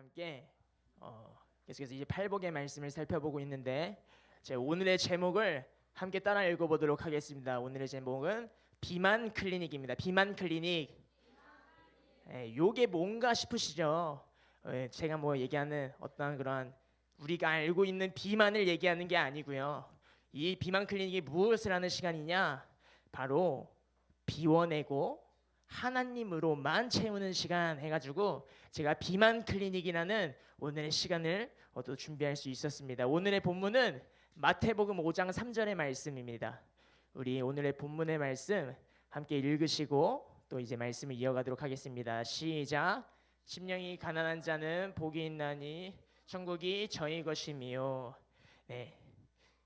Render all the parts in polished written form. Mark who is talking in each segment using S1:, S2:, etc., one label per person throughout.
S1: 함께 계속해서 이제 팔복의 말씀을 살펴보고 있는데 오늘의 제목을 함께 따라 읽어보도록 하겠습니다. 오늘의 제목은 비만 클리닉입니다. 비만 클리닉. 요게 뭔가 싶으시죠? 제가 뭐 얘기하는 어떤 그런 우리가 알고 있는 비만을 얘기하는 게 아니고요. 이 비만 클리닉이 무엇을 하는 시간이냐? 바로 비워내고 하나님으로만 채우는 시간 해가지고 제가 비만 클리닉이라는 오늘의 시간을 또 준비할 수 있었습니다. 오늘의 본문은 마태복음 5장 3절의 말씀입니다. 우리 오늘의 본문의 말씀 함께 읽으시고 또 이제 말씀을 이어가도록 하겠습니다. 시작. 심령이 가난한 자는 복이 있나니 천국이 저희 것이미요. 네,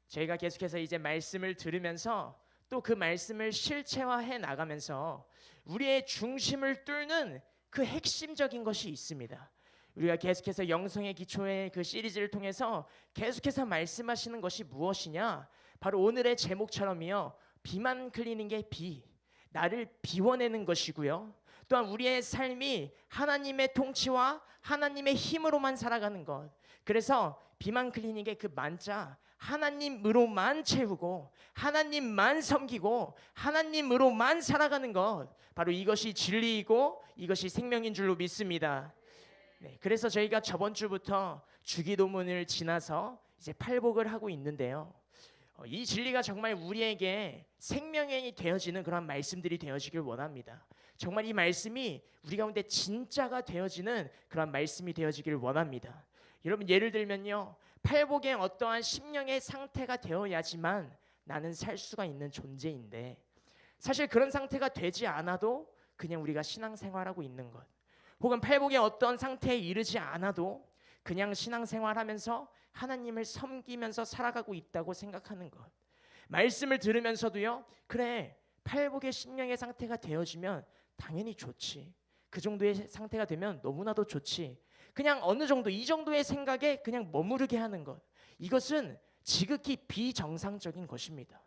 S1: 저희가 계속해서 이제 말씀을 들으면서 또 그 말씀을 실체화해 나가면서 우리의 중심을 뚫는 그 핵심적인 것이 있습니다. 우리가 계속해서 영성의 기초의 그 시리즈를 통해서 계속해서 말씀하시는 것이 무엇이냐? 바로 오늘의 제목처럼이요. 비만 클리닉의 비, 나를 비워내는 것이고요. 또한 우리의 삶이 하나님의 통치와 하나님의 힘으로만 살아가는 것. 그래서 비만 클리닉의 그 만자, 하나님으로만 채우고 하나님만 섬기고 하나님으로만 살아가는 것, 바로 이것이 진리이고 이것이 생명인 줄로 믿습니다. 네, 그래서 저희가 저번 주부터 주기도문을 지나서 이제 팔복을 하고 있는데요. 이 진리가 정말 우리에게 생명이 되어지는 그런 말씀들이 되어지길 원합니다. 정말 이 말씀이 우리 가운데 진짜가 되어지는 그런 말씀이 되어지길 원합니다. 여러분, 예를 들면요, 팔복의 어떠한 심령의 상태가 되어야지만 나는 살 수가 있는 존재인데, 사실 그런 상태가 되지 않아도 그냥 우리가 신앙생활하고 있는 것, 혹은 팔복의 어떤 상태에 이르지 않아도 그냥 신앙생활하면서 하나님을 섬기면서 살아가고 있다고 생각하는 것, 말씀을 들으면서도요, 그래, 팔복의 심령의 상태가 되어지면 당연히 좋지, 그 정도의 상태가 되면 너무나도 좋지, 그냥 어느 정도 이 정도의 생각에 그냥 머무르게 하는 것, 이것은 지극히 비정상적인 것입니다.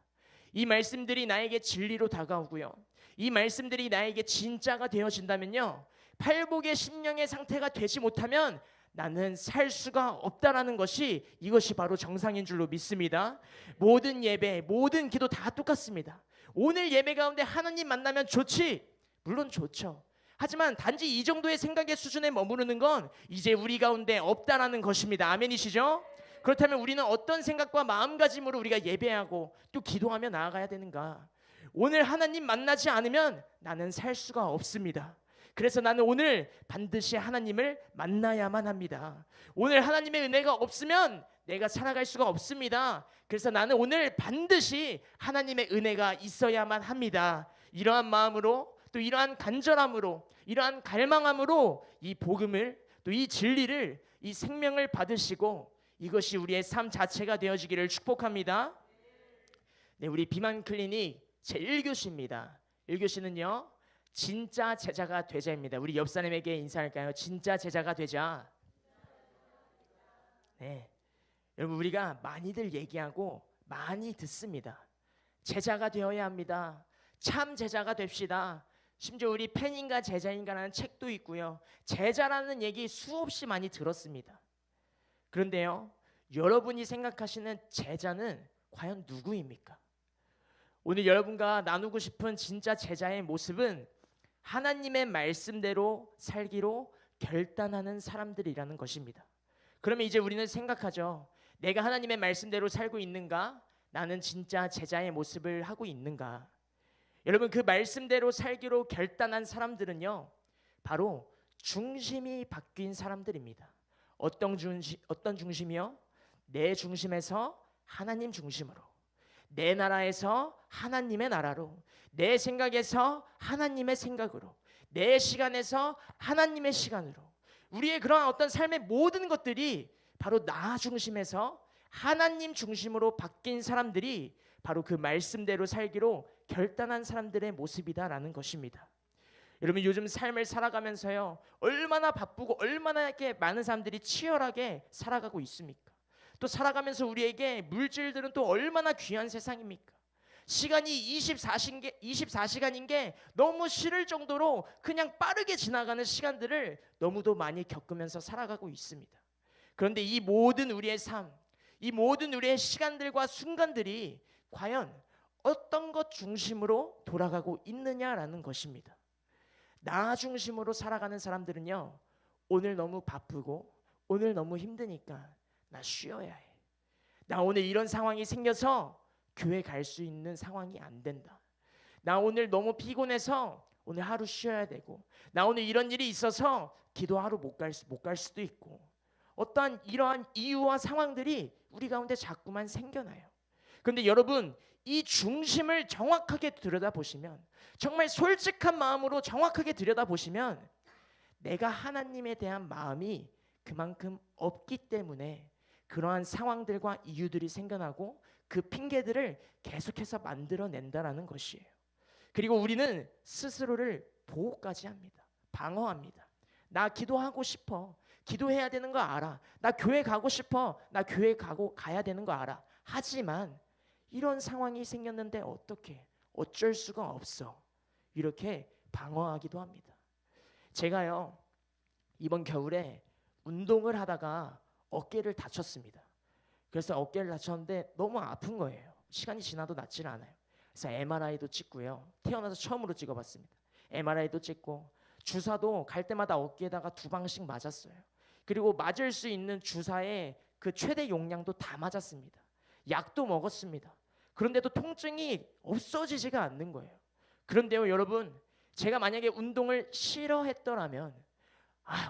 S1: 이 말씀들이 나에게 진리로 다가오고요, 이 말씀들이 나에게 진짜가 되어진다면요, 팔복의 심령의 상태가 되지 못하면 나는 살 수가 없다라는 것이, 이것이 바로 정상인 줄로 믿습니다. 모든 예배, 모든 기도 다 똑같습니다. 오늘 예배 가운데 하나님 만나면 좋지, 물론 좋죠. 하지만 단지 이 정도의 생각의 수준에 머무르는 건 이제 우리 가운데 없다라는 것입니다. 아멘이시죠? 그렇다면 우리는 어떤 생각과 마음가짐으로 우리가 예배하고 또 기도하며 나아가야 되는가? 오늘 하나님 만나지 않으면 나는 살 수가 없습니다. 그래서 나는 오늘 반드시 하나님을 만나야만 합니다. 오늘 하나님의 은혜가 없으면 내가 살아갈 수가 없습니다. 그래서 나는 오늘 반드시 하나님의 은혜가 있어야만 합니다. 이러한 마음으로, 또 이러한 간절함으로, 이러한 갈망함으로 이 복음을, 또 이 진리를, 이 생명을 받으시고 이것이 우리의 삶 자체가 되어지기를 축복합니다. 네, 우리 비만 클리닉 제1교시입니다. 1교시는요, 진짜 제자가 되자입니다. 우리 옆 사람에게 인사할까요? 진짜 제자가 되자. 네, 여러분, 우리가 많이들 얘기하고 많이 듣습니다. 제자가 되어야 합니다. 참 제자가 됩시다. 심지어 우리 팬인가 제자인가라는 책도 있고요, 제자라는 얘기 수없이 많이 들었습니다. 그런데요, 여러분이 생각하시는 제자는 과연 누구입니까? 오늘 여러분과 나누고 싶은 진짜 제자의 모습은 하나님의 말씀대로 살기로 결단하는 사람들이라는 것입니다. 그러면 이제 우리는 생각하죠. 내가 하나님의 말씀대로 살고 있는가? 나는 진짜 제자의 모습을 하고 있는가? 여러분, 그 말씀대로 살기로 결단한 사람들은요, 바로 중심이 바뀐 사람들입니다. 어떤 중심이요? 내 중심에서 하나님 중심으로, 내 나라에서 하나님의 나라로, 내 생각에서 하나님의 생각으로, 내 시간에서 하나님의 시간으로, 우리의 그러한 어떤 삶의 모든 것들이 바로 나 중심에서 하나님 중심으로 바뀐 사람들이 바로 그 말씀대로 살기로 결단한 사람들의 모습이다라는 것입니다. 여러분, 요즘 삶을 살아가면서요, 얼마나 바쁘고 얼마나 이렇게 많은 사람들이 치열하게 살아가고 있습니까? 또 살아가면서 우리에게 물질들은 또 얼마나 귀한 세상입니까? 시간이 24시간인 게 너무 싫을 정도로 그냥 빠르게 지나가는 시간들을 너무도 많이 겪으면서 살아가고 있습니다. 그런데 이 모든 우리의 삶, 이 모든 우리의 시간들과 순간들이 과연 어떤 것 중심으로 돌아가고 있느냐라는 것입니다. 나 중심으로 살아가는 사람들은요, 오늘 너무 바쁘고 오늘 너무 힘드니까 나 쉬어야 해. 나 오늘 이런 상황이 생겨서 교회 갈 수 있는 상황이 안 된다. 나 오늘 너무 피곤해서 오늘 하루 쉬어야 되고, 나 오늘 이런 일이 있어서 기도하러 못 갈 수도 있고, 어떠한 이러한 이유와 상황들이 우리 가운데 자꾸만 생겨나요. 그런데 여러분, 이 중심을 정확하게 들여다보시면, 정말 솔직한 마음으로 정확하게 들여다보시면 내가 하나님에 대한 마음이 그만큼 없기 때문에 그러한 상황들과 이유들이 생겨나고 그 핑계들을 계속해서 만들어낸다라는 것이에요. 그리고 우리는 스스로를 보호까지 합니다. 방어합니다. 나 기도하고 싶어. 기도해야 되는 거 알아. 나 교회 가고 싶어. 나 교회 가야 되는 거 알아. 하지만 이런 상황이 생겼는데 어떻게? 어쩔 수가 없어. 이렇게 방어하기도 합니다. 제가요, 이번 겨울에 운동을 하다가 어깨를 다쳤습니다. 그래서 어깨를 다쳤는데 너무 아픈 거예요. 시간이 지나도 낫지를 않아요. 그래서 MRI도 찍고요. 태어나서 처음으로 찍어봤습니다. MRI도 찍고 주사도 갈 때마다 어깨에다가 2방씩 맞았어요. 그리고 맞을 수 있는 주사의 그 최대 용량도 다 맞았습니다. 약도 먹었습니다. 그런데도 통증이 없어지지가 않는 거예요. 그런데요, 여러분, 제가 만약에 운동을 싫어했더라면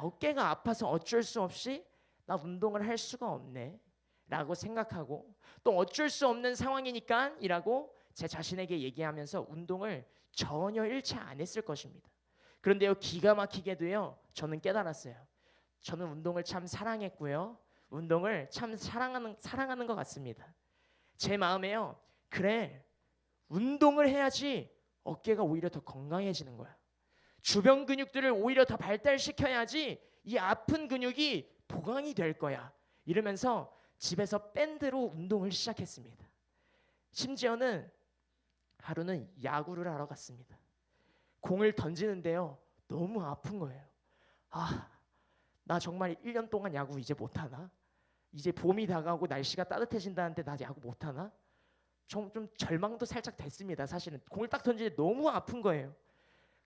S1: 어깨가 아파서 어쩔 수 없이 나 운동을 할 수가 없네 라고 생각하고, 또 어쩔 수 없는 상황이니까 이라고 제 자신에게 얘기하면서 운동을 전혀 일체 안 했을 것입니다. 그런데요, 기가 막히게도요, 저는 깨달았어요. 저는 운동을 참 사랑했고요, 운동을 참 사랑하는 것 같습니다. 제 마음에요, 그래, 운동을 해야지 어깨가 오히려 더 건강해지는 거야. 주변 근육들을 오히려 더 발달시켜야지 이 아픈 근육이 보강이 될 거야. 이러면서 집에서 밴드로 운동을 시작했습니다. 심지어는 하루는 야구를 하러 갔습니다. 공을 던지는데요, 너무 아픈 거예요. 나 정말 1년 동안 야구 이제 못하나? 이제 봄이 다가오고 날씨가 따뜻해진다는데 나 야구 못하나? 좀 절망도 살짝 됐습니다. 사실은 공을 딱 던지는데 너무 아픈 거예요.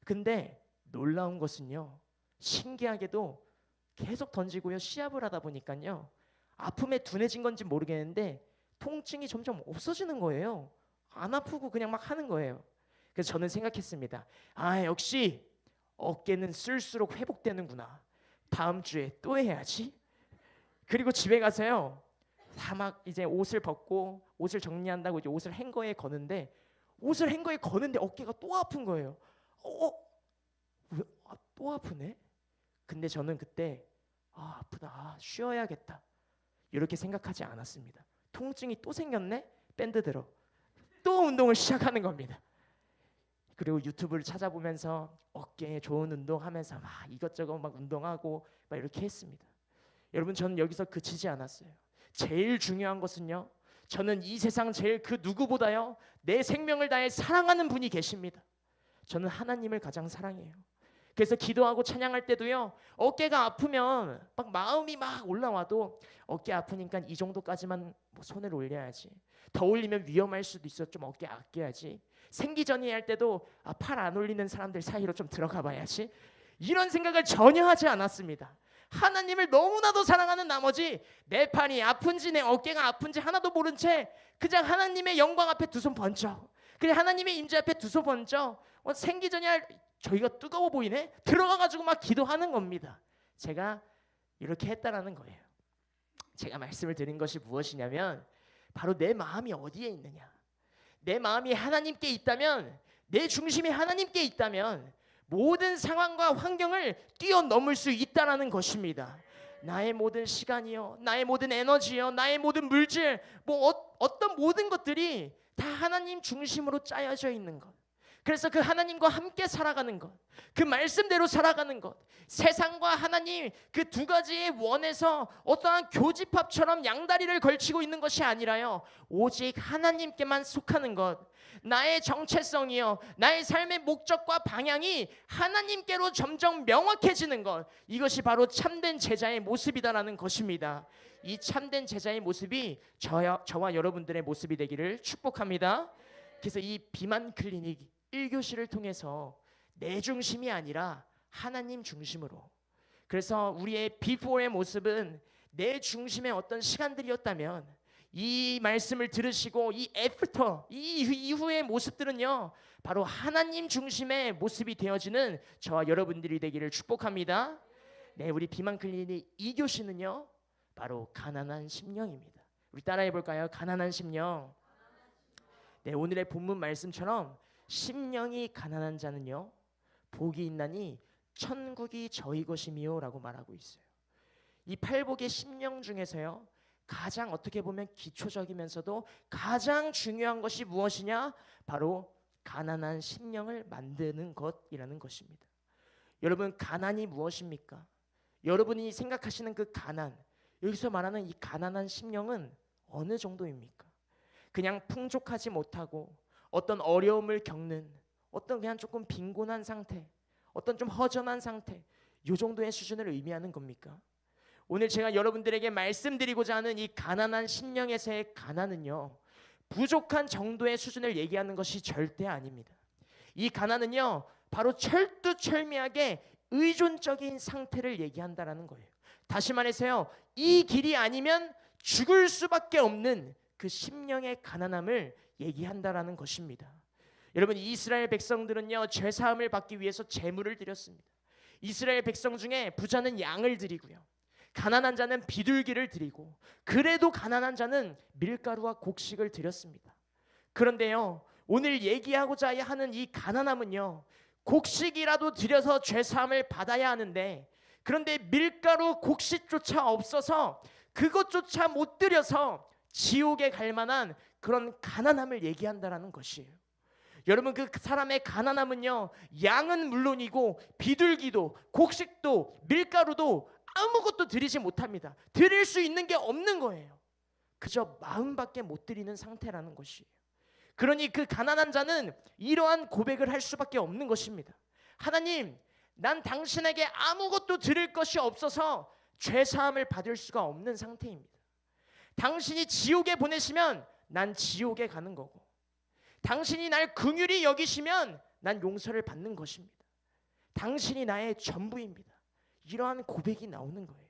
S1: 근데 놀라운 것은요, 신기하게도 계속 던지고요, 시합을 하다 보니까요, 아픔에 둔해진 건지 모르겠는데 통증이 점점 없어지는 거예요. 안 아프고 그냥 막 하는 거예요. 그래서 저는 생각했습니다. 역시 어깨는 쓸수록 회복되는구나. 다음 주에 또 해야지. 그리고 집에 가서요, 다 막 이제 옷을 벗고 옷을 정리한다고 이제 옷을 행거에 거는데 어깨가 또 아픈 거예요. 왜? 또 아프네? 근데 저는 그때 아프다, 쉬어야겠다 이렇게 생각하지 않았습니다. 통증이 또 생겼네? 밴드 들어 또 운동을 시작하는 겁니다. 그리고 유튜브를 찾아보면서 어깨에 좋은 운동하면서 막 이것저것 막 운동하고 막 이렇게 했습니다. 여러분, 저는 여기서 그치지 않았어요. 제일 중요한 것은요, 저는 이 세상 제일 그 누구보다요 내 생명을 다해 사랑하는 분이 계십니다. 저는 하나님을 가장 사랑해요. 그래서 기도하고 찬양할 때도요, 어깨가 아프면 막 마음이 막 올라와도 어깨 아프니까 이 정도까지만 손을 올려야지, 더 올리면 위험할 수도 있어, 좀 어깨 아껴야지, 생기전이 할 때도 팔 안 올리는 사람들 사이로 좀 들어가 봐야지, 이런 생각을 전혀 하지 않았습니다. 하나님을 너무나도 사랑하는 나머지 내 팔이 아픈지 내 어깨가 아픈지 하나도 모른 채 그냥 하나님의 영광 앞에 두 손 번쩍, 그냥 하나님의 임재 앞에 두 손 번쩍, 생기전이 저희가 뜨거워 보이네? 들어가가지고 막 기도하는 겁니다. 제가 이렇게 했다라는 거예요. 제가 말씀을 드린 것이 무엇이냐면 바로 내 마음이 어디에 있느냐, 내 마음이 하나님께 있다면, 내 중심이 하나님께 있다면 모든 상황과 환경을 뛰어넘을 수 있다라는 것입니다. 나의 모든 시간이요, 나의 모든 에너지요, 나의 모든 물질, 어떤 모든 것들이 다 하나님 중심으로 짜여져 있는 것, 그래서 그 하나님과 함께 살아가는 것, 그 말씀대로 살아가는 것, 세상과 하나님 그 두 가지의 원에서 어떠한 교집합처럼 양다리를 걸치고 있는 것이 아니라요, 오직 하나님께만 속하는 것, 나의 정체성이요, 나의 삶의 목적과 방향이 하나님께로 점점 명확해지는 것, 이것이 바로 참된 제자의 모습이다라는 것입니다. 이 참된 제자의 모습이 저와 여러분들의 모습이 되기를 축복합니다. 그래서 이 비만 클리닉 1교시를 통해서 내 중심이 아니라 하나님 중심으로, 그래서 우리의 비포의 모습은 내 중심의 어떤 시간들이었다면, 이 말씀을 들으시고 이 애프터, 이 이후의 모습들은요, 바로 하나님 중심의 모습이 되어지는 저와 여러분들이 되기를 축복합니다. 네, 우리 비만 클리닉 2교시는요 바로 가난한 심령입니다. 우리 따라해 볼까요? 가난한 심령. 네, 오늘의 본문 말씀처럼 심령이 가난한 자는요 복이 있나니 천국이 저희 것이미요 라고 말하고 있어요. 이 팔복의 심령 중에서요 가장 어떻게 보면 기초적이면서도 가장 중요한 것이 무엇이냐? 바로 가난한 심령을 만드는 것이라는 것입니다. 여러분, 가난이 무엇입니까? 여러분이 생각하시는 그 가난, 여기서 말하는 이 가난한 심령은 어느 정도입니까? 그냥 풍족하지 못하고 어떤 어려움을 겪는, 어떤 그냥 조금 빈곤한 상태, 어떤 좀 허전한 상태, 이 정도의 수준을 의미하는 겁니까? 오늘 제가 여러분들에게 말씀드리고자 하는 이 가난한 심령에서의 가난은요 부족한 정도의 수준을 얘기하는 것이 절대 아닙니다. 이 가난은요 바로 철두철미하게 의존적인 상태를 얘기한다라는 거예요. 다시 말해서요, 이 길이 아니면 죽을 수밖에 없는 그 심령의 가난함을 얘기한다라는 것입니다. 여러분, 이스라엘 백성들은요 죄 사함을 받기 위해서 제물을 드렸습니다. 이스라엘 백성 중에 부자는 양을 드리고요, 가난한 자는 비둘기를 드리고, 그래도 가난한 자는 밀가루와 곡식을 드렸습니다. 그런데요 오늘 얘기하고자 하는 이 가난함은요, 곡식이라도 드려서 죄 사함을 받아야 하는데, 그런데 밀가루 곡식조차 없어서 그것조차 못 드려서 지옥에 갈 만한 그런 가난함을 얘기한다라는 것이에요. 여러분, 그 사람의 가난함은요 양은 물론이고 비둘기도 곡식도 밀가루도 아무것도 드리지 못합니다. 드릴 수 있는 게 없는 거예요. 그저 마음밖에 못 드리는 상태라는 것이에요. 그러니 그 가난한 자는 이러한 고백을 할 수밖에 없는 것입니다. 하나님, 난 당신에게 아무것도 드릴 것이 없어서 죄사함을 받을 수가 없는 상태입니다. 당신이 지옥에 보내시면 난 지옥에 가는 거고, 당신이 날 긍휼히 여기시면 난 용서를 받는 것입니다. 당신이 나의 전부입니다. 이러한 고백이 나오는 거예요.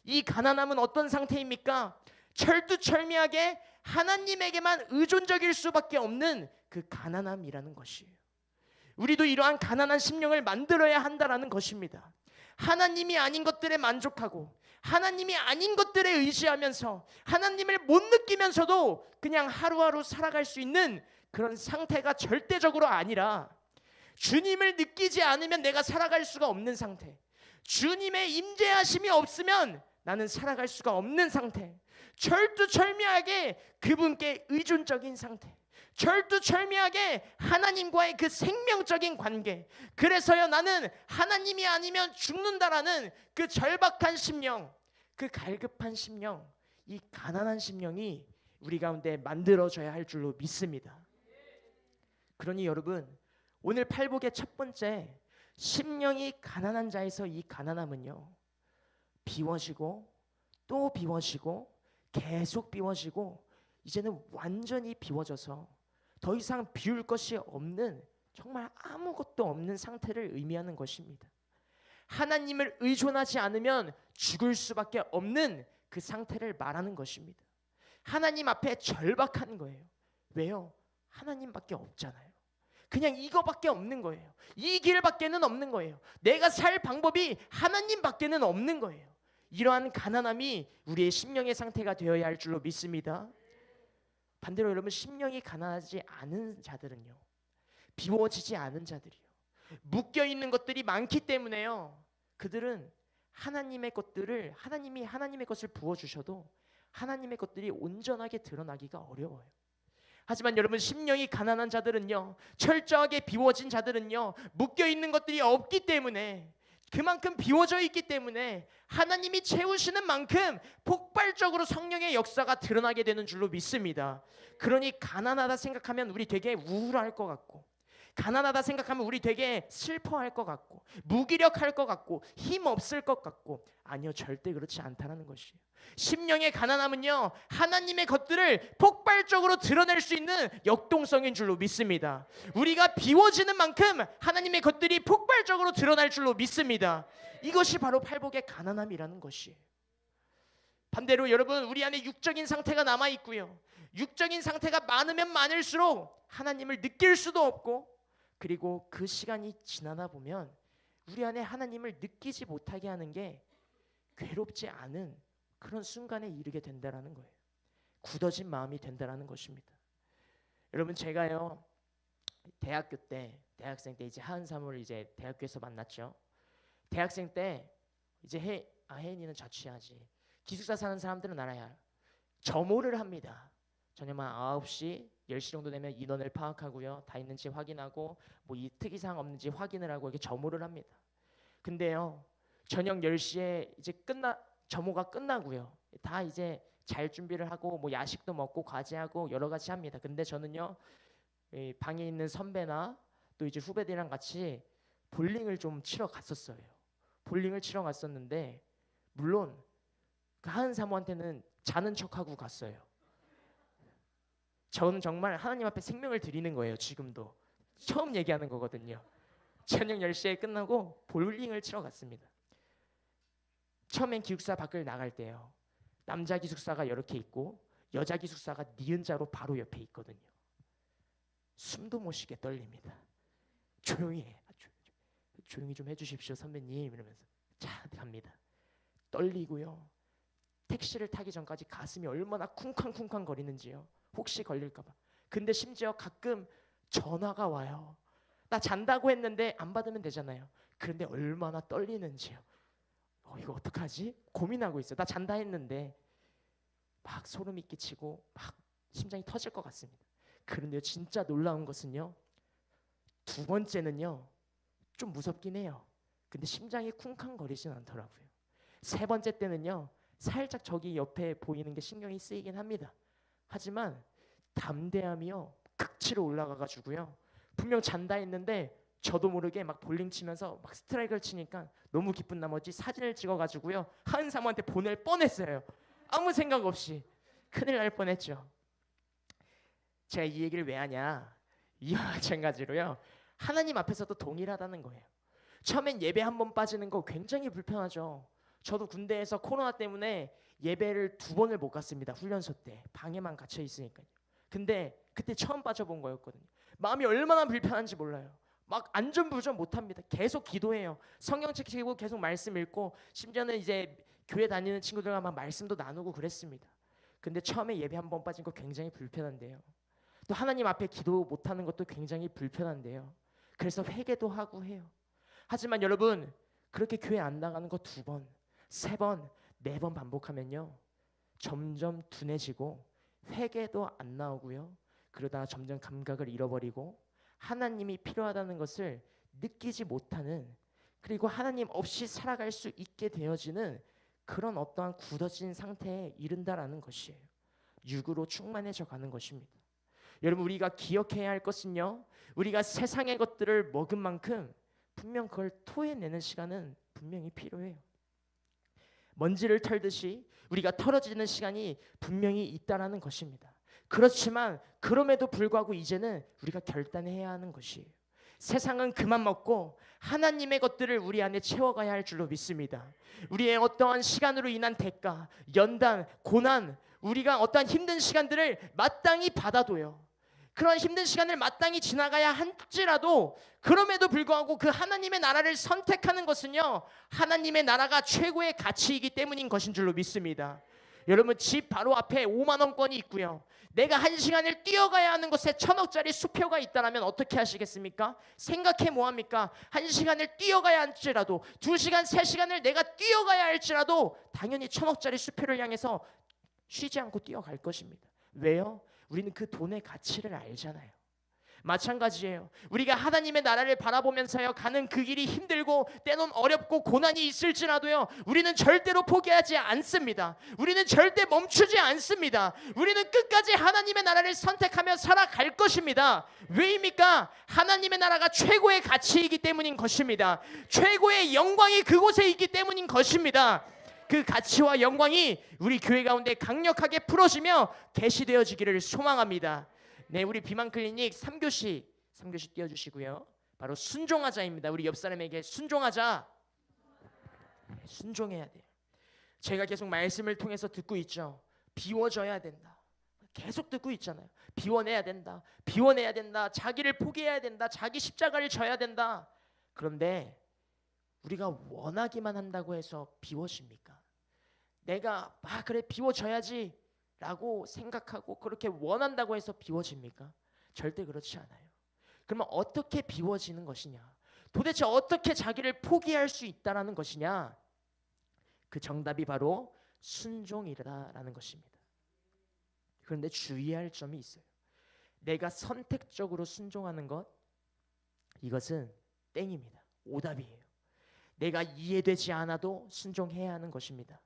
S1: 이 가난함은 어떤 상태입니까? 철두철미하게 하나님에게만 의존적일 수밖에 없는 그 가난함이라는 것이에요. 우리도 이러한 가난한 심령을 만들어야 한다라는 것입니다. 하나님이 아닌 것들에 만족하고 하나님이 아닌 것들에 의지하면서 하나님을 못 느끼면서도 그냥 하루하루 살아갈 수 있는 그런 상태가 절대적으로 아니라, 주님을 느끼지 않으면 내가 살아갈 수가 없는 상태, 주님의 임재하심이 없으면 나는 살아갈 수가 없는 상태, 철두철미하게 그분께 의존적인 상태, 철두철미하게 하나님과의 그 생명적인 관계, 그래서요 나는 하나님이 아니면 죽는다라는 그 절박한 심령, 그 갈급한 심령, 이 가난한 심령이 우리 가운데 만들어져야 할 줄로 믿습니다. 그러니 여러분, 오늘 팔복의 첫 번째, 심령이 가난한 자에서 이 가난함은요 비워지고 또 비워지고 계속 비워지고, 이제는 완전히 비워져서 더 이상 비울 것이 없는, 정말 아무것도 없는 상태를 의미하는 것입니다. 하나님을 의존하지 않으면 죽을 수밖에 없는 그 상태를 말하는 것입니다. 하나님 앞에 절박한 거예요. 왜요? 하나님밖에 없잖아요. 그냥 이거밖에 없는 거예요. 이 길밖에는 없는 거예요. 내가 살 방법이 하나님밖에는 없는 거예요. 이러한 가난함이 우리의 심령의 상태가 되어야 할 줄로 믿습니다. 반대로 여러분, 심령이 가난하지 않은 자들은요, 비워지지 않은 자들이요, 묶여있는 것들이 많기 때문에요, 그들은 하나님의 것들을, 하나님이 하나님의 것을 부어주셔도 하나님의 것들이 온전하게 드러나기가 어려워요. 하지만 여러분, 심령이 가난한 자들은요, 철저하게 비워진 자들은요, 묶여있는 것들이 없기 때문에, 그만큼 비워져 있기 때문에 하나님이 채우시는 만큼 폭발적으로 성령의 역사가 드러나게 되는 줄로 믿습니다. 그러니 가난하다 생각하면 우리 되게 우울할 것 같고, 가난하다 생각하면 우리 되게 슬퍼할 것 같고, 무기력할 것 같고, 힘없을 것 같고, 아니요, 절대 그렇지 않다는 것이에요. 심령의 가난함은요, 하나님의 것들을 폭발적으로 드러낼 수 있는 역동성인 줄로 믿습니다. 우리가 비워지는 만큼 하나님의 것들이 폭발적으로 드러날 줄로 믿습니다. 이것이 바로 팔복의 가난함이라는 것이에요. 반대로 여러분, 우리 안에 육적인 상태가 남아 있고요, 육적인 상태가 많으면 많을수록 하나님을 느낄 수도 없고, 그리고 그 시간이 지나다 보면 우리 안에 하나님을 느끼지 못하게 하는 게 괴롭지 않은 그런 순간에 이르게 된다라는 거예요. 굳어진 마음이 된다라는 것입니다. 여러분, 제가요, 대학생 때 이제 하은사무를 이제 대학교에서 만났죠. 대학생 때 이제 혜인이는 자취하지, 기숙사 사는 사람들은 알아야 점호를 합니다. 저녁만 9시, 10시 정도 되면 인원을 파악하고요, 다 있는지 확인하고 뭐 이 특이사항 없는지 확인을 하고 이렇게 점호를 합니다. 근데요, 저녁 10시에 이제 점호가 끝나고요, 다 이제 잘 준비를 하고 뭐 야식도 먹고 과제하고 여러 가지 합니다. 근데 저는요, 방에 있는 선배나 또 이제 후배들이랑 같이 볼링을 좀 치러 갔었어요. 볼링을 치러 갔었는데, 물론 그 하은 사모한테는 자는 척하고 갔어요. 저는 정말 하나님 앞에 생명을 드리는 거예요. 지금도 처음 얘기하는 거거든요. 저녁 10시에 끝나고 볼링을 치러 갔습니다. 처음엔 기숙사 밖을 나갈 때요, 남자 기숙사가 이렇게 있고 여자 기숙사가 니은자로 바로 옆에 있거든요. 숨도 못 쉬게 떨립니다. 조용히 좀 해주십시오 선배님, 이러면서 자 갑니다. 떨리고요, 택시를 타기 전까지 가슴이 얼마나 쿵쾅쿵쾅 거리는지요. 혹시 걸릴까봐. 근데 심지어 가끔 전화가 와요. 나 잔다고 했는데 안 받으면 되잖아요. 그런데 얼마나 떨리는지요. 이거 어떡하지? 고민하고 있어요. 나 잔다 했는데. 막 소름이 끼치고 막 심장이 터질 것 같습니다. 그런데요, 진짜 놀라운 것은요, 두 번째는요 좀 무섭긴 해요. 근데 심장이 쿵쾅거리진 않더라고요. 세 번째 때는요, 살짝 저기 옆에 보이는 게 신경이 쓰이긴 합니다. 하지만 담대함이요 극치로 올라가가지고요, 분명 잔다 했는데 저도 모르게 막 볼링 치면서 막 스트라이크를 치니까 너무 기쁜 나머지 사진을 찍어가지고요, 하은 사모한테 보낼 뻔했어요. 아무 생각 없이. 큰일 날 뻔했죠. 제가 이 얘기를 왜 하냐, 이와 마찬가지로요, 하나님 앞에서도 동일하다는 거예요. 처음엔 예배 한 번 빠지는 거 굉장히 불편하죠. 저도 군대에서 코로나 때문에 예배를 2번을 못 갔습니다. 훈련소 때 방에만 갇혀 있으니까요. 근데 그때 처음 빠져본 거였거든요. 마음이 얼마나 불편한지 몰라요. 막 안전부전 못합니다. 계속 기도해요. 성경책 읽고 계속 말씀 읽고, 심지어는 이제 교회 다니는 친구들과 막 말씀도 나누고 그랬습니다. 근데 처음에 예배 한 번 빠진 거 굉장히 불편한데요, 또 하나님 앞에 기도 못하는 것도 굉장히 불편한데요, 그래서 회개도 하고 해요. 하지만 여러분, 그렇게 교회 안 나가는 거 2번, 3번, 4번 반복하면요, 점점 둔해지고 회개도 안 나오고요, 그러다가 점점 감각을 잃어버리고 하나님이 필요하다는 것을 느끼지 못하는, 그리고 하나님 없이 살아갈 수 있게 되어지는 그런 어떠한 굳어진 상태에 이른다라는 것이에요. 육으로 충만해져 가는 것입니다. 여러분, 우리가 기억해야 할 것은요, 우리가 세상의 것들을 먹은 만큼 분명 그걸 토해내는 시간은 분명히 필요해요. 먼지를 털듯이 우리가 털어지는 시간이 분명히 있다라는 것입니다. 그렇지만 그럼에도 불구하고 이제는 우리가 결단해야 하는 것이에요. 세상은 그만 먹고 하나님의 것들을 우리 안에 채워가야 할 줄로 믿습니다. 우리의 어떠한 시간으로 인한 대가, 연단, 고난, 우리가 어떠한 힘든 시간들을 마땅히 받아도요, 그런 힘든 시간을 마땅히 지나가야 할지라도, 그럼에도 불구하고 그 하나님의 나라를 선택하는 것은요, 하나님의 나라가 최고의 가치이기 때문인 것인 줄로 믿습니다. 여러분, 집 바로 앞에 5만 원권이 있고요, 내가 1시간을 뛰어가야 하는 곳에 1,000억짜리 수표가 있다면 어떻게 하시겠습니까? 생각해 뭐합니까? 1시간을 뛰어가야 할지라도, 2시간, 3시간을 내가 뛰어가야 할지라도 당연히 1,000억짜리 수표를 향해서 쉬지 않고 뛰어갈 것입니다. 왜요? 우리는 그 돈의 가치를 알잖아요. 마찬가지예요. 우리가 하나님의 나라를 바라보면서요 가는 그 길이 힘들고 때론 어렵고 고난이 있을지라도요 우리는 절대로 포기하지 않습니다. 우리는 절대 멈추지 않습니다. 우리는 끝까지 하나님의 나라를 선택하며 살아갈 것입니다. 왜입니까? 하나님의 나라가 최고의 가치이기 때문인 것입니다. 최고의 영광이 그곳에 있기 때문인 것입니다. 그 가치와 영광이 우리 교회 가운데 강력하게 풀어지며 계시되어지기를 소망합니다. 네, 우리 비만클리닉 3교시 띄워주시고요. 바로 순종하자입니다. 우리 옆 사람에게 순종하자. 순종해야 돼요. 제가 계속 말씀을 통해서 듣고 있죠. 비워져야 된다. 계속 듣고 있잖아요. 비워내야 된다. 비워내야 된다. 자기를 포기해야 된다. 자기 십자가를 져야 된다. 그런데 우리가 원하기만 한다고 해서 비워집니까? 내가 그래 비워져야지 라고 생각하고 그렇게 원한다고 해서 비워집니까? 절대 그렇지 않아요. 그러면 어떻게 비워지는 것이냐? 도대체 어떻게 자기를 포기할 수 있다라는 것이냐? 그 정답이 바로 순종이라는 것입니다. 그런데 주의할 점이 있어요. 내가 선택적으로 순종하는 것, 이것은 땡입니다. 오답이에요. 내가 이해되지 않아도 순종해야 하는 것입니다.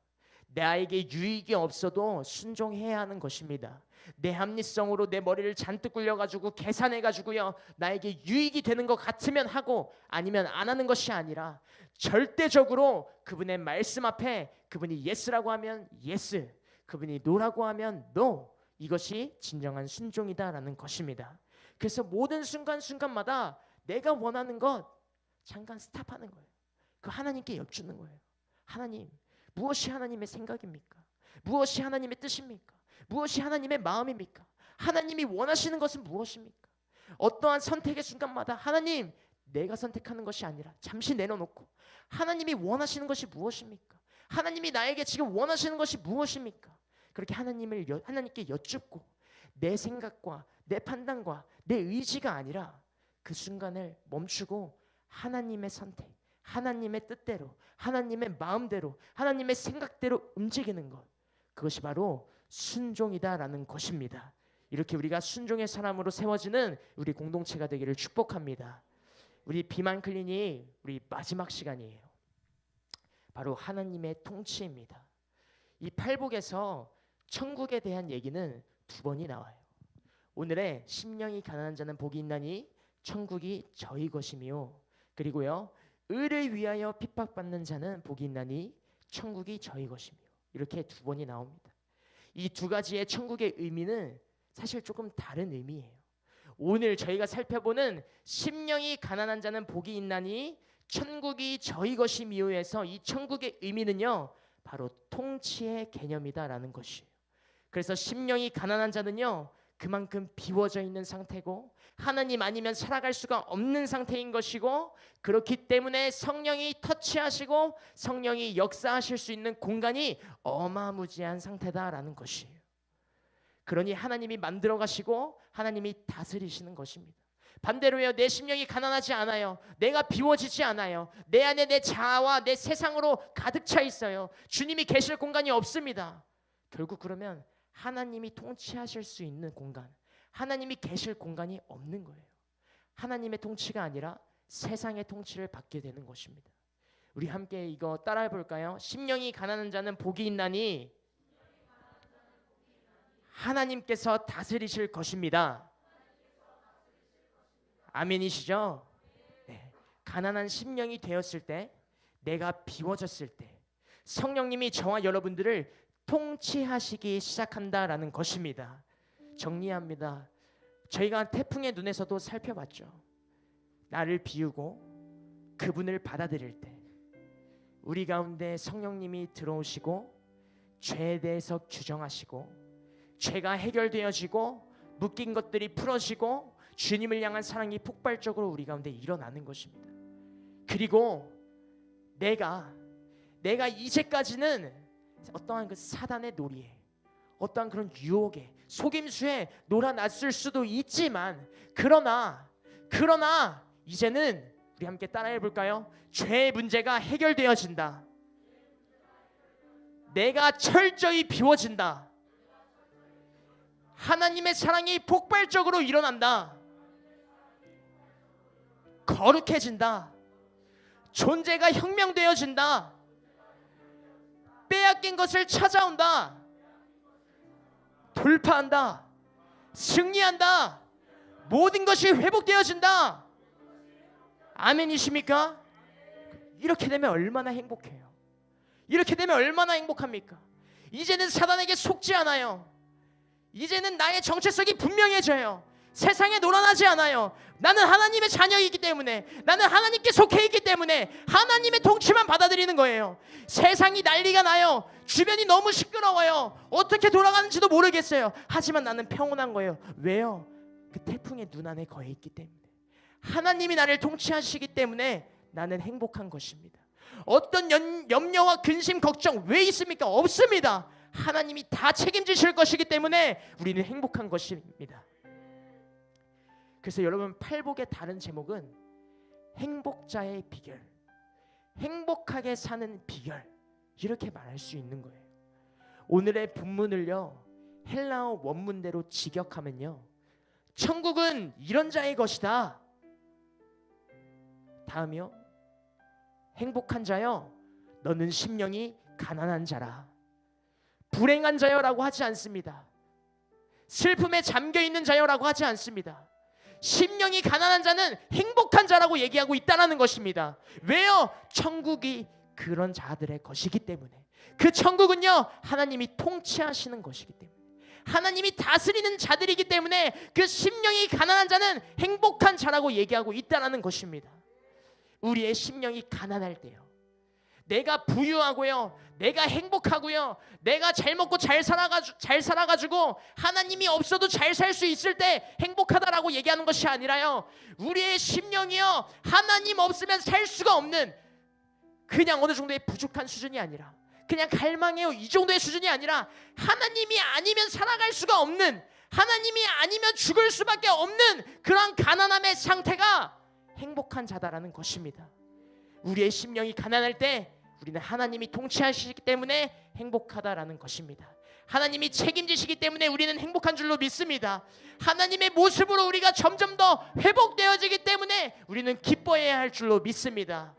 S1: 나에게 유익이 없어도 순종해야 하는 것입니다. 내 합리성으로 내 머리를 잔뜩 굴려가지고 계산해가지고요 나에게 유익이 되는 것 같으면 하고 아니면 안 하는 것이 아니라 절대적으로 그분의 말씀 앞에 그분이 예스라고 하면 예스, 그분이 노라고 하면 노, 이것이 진정한 순종이다라는 것입니다. 그래서 모든 순간순간마다 내가 원하는 것 잠깐 스탑하는 거예요. 그 하나님께 여쭙는 거예요. 하나님, 무엇이 하나님의 생각입니까? 무엇이 하나님의 뜻입니까? 무엇이 하나님의 마음입니까? 하나님이 원하시는 것은 무엇입니까? 어떠한 선택의 순간마다 하나님, 내가 선택하는 것이 아니라 잠시 내려놓고 하나님이 원하시는 것이 무엇입니까? 하나님이 나에게 지금 원하시는 것이 무엇입니까? 그렇게 하나님께 여쭙고 내 생각과 내 판단과 내 의지가 아니라 그 순간을 멈추고 하나님의 선택, 하나님의 뜻대로, 하나님의 마음대로, 하나님의 생각대로 움직이는 것, 그것이 바로 순종이다라는 것입니다. 이렇게 우리가 순종의 사람으로 세워지는 우리 공동체가 되기를 축복합니다. 우리 비만클리닉 우리 마지막 시간이에요. 바로 하나님의 통치입니다. 이 팔복에서 천국에 대한 얘기는 2번이 나와요. 오늘의 심령이 가난한 자는 복이 있나니 천국이 저희 것이며, 그리고요 의를 위하여 핍박받는 자는 복이 있나니 천국이 저희 것이며, 이렇게 2번이 나옵니다. 이 2가지의 천국의 의미는 사실 조금 다른 의미예요. 오늘 저희가 살펴보는 심령이 가난한 자는 복이 있나니 천국이 저희 것이미요에서 이 천국의 의미는요 바로 통치의 개념이다라는 것이에요. 그래서 심령이 가난한 자는요 그만큼 비워져 있는 상태고 하나님 아니면 살아갈 수가 없는 상태인 것이고, 그렇기 때문에 성령이 터치하시고 성령이 역사하실 수 있는 공간이 어마무지한 상태다라는 것이에요. 그러니 하나님이 만들어 가시고 하나님이 다스리시는 것입니다. 반대로요, 내 심령이 가난하지 않아요. 내가 비워지지 않아요. 내 안에 내 자아와 내 세상으로 가득 차 있어요. 주님이 계실 공간이 없습니다. 결국 그러면 하나님이 통치하실 수 있는 공간, 하나님이 계실 공간이 없는 거예요. 하나님의 통치가 아니라 세상의 통치를 받게 되는 것입니다. 우리 함께 이거 따라해 볼까요? 심령이 가난한 자는 복이 있나니 하나님께서 다스리실 것입니다. 아멘이시죠? 네. 가난한 심령이 되었을 때, 내가 비워졌을 때 성령님이 저와 여러분들을 통치하시기 시작한다라는 것입니다. 정리합니다. 저희가 태풍의 눈에서도 살펴봤죠. 나를 비우고 그분을 받아들일 때 우리 가운데 성령님이 들어오시고 죄에 대해서 규정하시고 죄가 해결되어지고 묶인 것들이 풀어지고 주님을 향한 사랑이 폭발적으로 우리 가운데 일어나는 것입니다. 그리고 내가 이제까지는 어떠한 그 사단의 놀이에, 어떠한 그런 유혹에, 속임수에 놀아났을 수도 있지만 그러나 이제는 우리 함께 따라해 볼까요? 죄의 문제가 해결되어진다. 내가 철저히 비워진다. 하나님의 사랑이 폭발적으로 일어난다. 거룩해진다. 존재가 혁명되어진다. 빼앗긴 것을 찾아온다. 돌파한다. 승리한다. 모든 것이 회복되어진다. 아멘이십니까? 이렇게 되면 얼마나 행복해요. 이렇게 되면 얼마나 행복합니까? 이제는 사단에게 속지 않아요. 이제는 나의 정체성이 분명해져요. 세상에 놀아나지 않아요. 나는 하나님의 자녀이기 때문에, 나는 하나님께 속해 있기 때문에 하나님의 통치만 받아들이는 거예요. 세상이 난리가 나요. 주변이 너무 시끄러워요. 어떻게 돌아가는지도 모르겠어요. 하지만 나는 평온한 거예요. 왜요? 그 태풍의 눈 안에 거해 있기 때문에. 하나님이 나를 통치하시기 때문에 나는 행복한 것입니다. 어떤 염려와 근심, 걱정 왜 있습니까? 없습니다. 하나님이 다 책임지실 것이기 때문에 우리는 행복한 것입니다. 그래서 여러분, 팔복의 다른 제목은 행복자의 비결, 행복하게 사는 비결, 이렇게 말할 수 있는 거예요. 오늘의 본문을요, 헬라어 원문대로 직역하면요, 천국은 이런 자의 것이다. 다음이요, 행복한 자여, 너는 심령이 가난한 자라. 불행한 자여라고 하지 않습니다. 슬픔에 잠겨있는 자여라고 하지 않습니다. 심령이 가난한 자는 행복한 자라고 얘기하고 있다는 것입니다. 왜요? 천국이 그런 자들의 것이기 때문에. 그 천국은요, 하나님이 통치하시는 것이기 때문에, 하나님이 다스리는 자들이기 때문에 그 심령이 가난한 자는 행복한 자라고 얘기하고 있다는 것입니다. 우리의 심령이 가난할 때요, 내가 부유하고요, 내가 행복하고요, 내가 잘 먹고 잘 살아가지고 하나님이 없어도 잘 살 수 있을 때 행복하다라고 얘기하는 것이 아니라요, 우리의 심령이요, 하나님 없으면 살 수가 없는, 그냥 어느 정도의 부족한 수준이 아니라, 그냥 갈망해요 이 정도의 수준이 아니라, 하나님이 아니면 살아갈 수가 없는, 하나님이 아니면 죽을 수밖에 없는 그런 가난함의 상태가 행복한 자다라는 것입니다. 우리의 심령이 가난할 때 우리는 하나님이 통치하시기 때문에 행복하다라는 것입니다. 하나님이 책임지시기 때문에 우리는 행복한 줄로 믿습니다. 하나님의 모습으로 우리가 점점 더 회복되어지기 때문에 우리는 기뻐해야 할 줄로 믿습니다.